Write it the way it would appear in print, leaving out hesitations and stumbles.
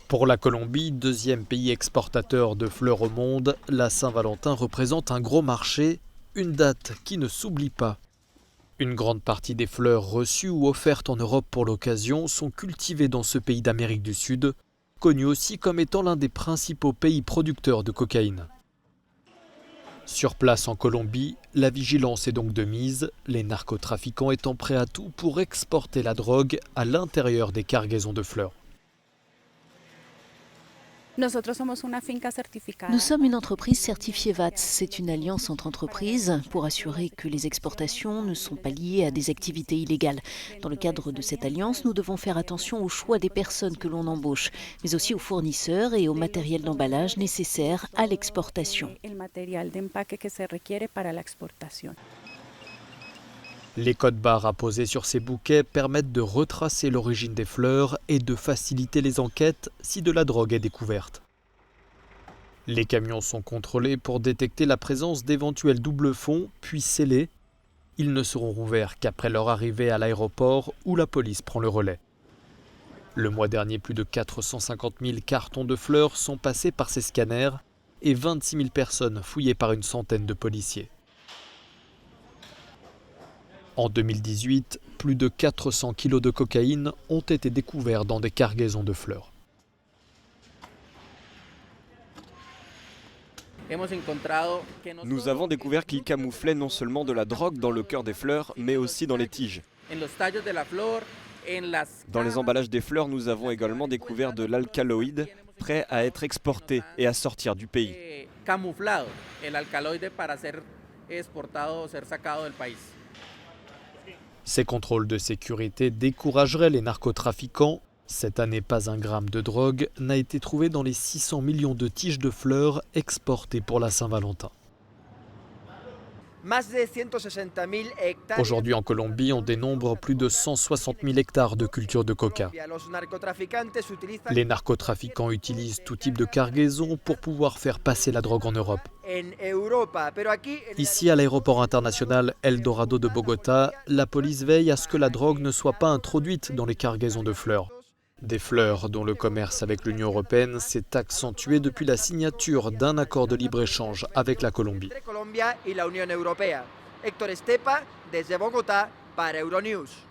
Pour la Colombie, deuxième pays exportateur de fleurs au monde, la Saint-Valentin représente un gros marché, une date qui ne s'oublie pas. Une grande partie des fleurs reçues ou offertes en Europe pour l'occasion sont cultivées dans ce pays d'Amérique du Sud, connu aussi comme étant l'un des principaux pays producteurs de cocaïne. Sur place en Colombie, la vigilance est donc de mise, les narcotrafiquants étant prêts à tout pour exporter la drogue à l'intérieur des cargaisons de fleurs. Nous sommes une entreprise certifiée VATS. C'est une alliance entre entreprises pour assurer que les exportations ne sont pas liées à des activités illégales. Dans le cadre de cette alliance, nous devons faire attention au choix des personnes que l'on embauche, mais aussi aux fournisseurs et au matériel d'emballage nécessaire à l'exportation. Les codes barres apposés sur ces bouquets permettent de retracer l'origine des fleurs et de faciliter les enquêtes si de la drogue est découverte. Les camions sont contrôlés pour détecter la présence d'éventuels doubles fonds, puis scellés. Ils ne seront rouverts qu'après leur arrivée à l'aéroport où la police prend le relais. Le mois dernier, plus de 450 000 cartons de fleurs sont passés par ces scanners et 26 000 personnes fouillées par une centaine de policiers. En 2018, plus de 400 kilos de cocaïne ont été découverts dans des cargaisons de fleurs. Nous avons découvert qu'ils camouflaient non seulement de la drogue dans le cœur des fleurs, mais aussi dans les tiges. Dans les emballages des fleurs, nous avons également découvert de l'alcaloïde prêt à être exporté et à sortir du pays. Ces contrôles de sécurité décourageraient les narcotrafiquants. Cette année, pas un gramme de drogue n'a été trouvé dans les 600 millions de tiges de fleurs exportées pour la Saint-Valentin. Aujourd'hui en Colombie, on dénombre plus de 160 000 hectares de culture de coca. Les narcotrafiquants utilisent tout type de cargaison pour pouvoir faire passer la drogue en Europe. Ici, à l'aéroport international El Dorado de Bogota, la police veille à ce que la drogue ne soit pas introduite dans les cargaisons de fleurs. Des fleurs dont le commerce avec l'Union européenne s'est accentué depuis la signature d'un accord de libre-échange avec la Colombie. Héctor Estepa, desde Bogotá, para Euronews.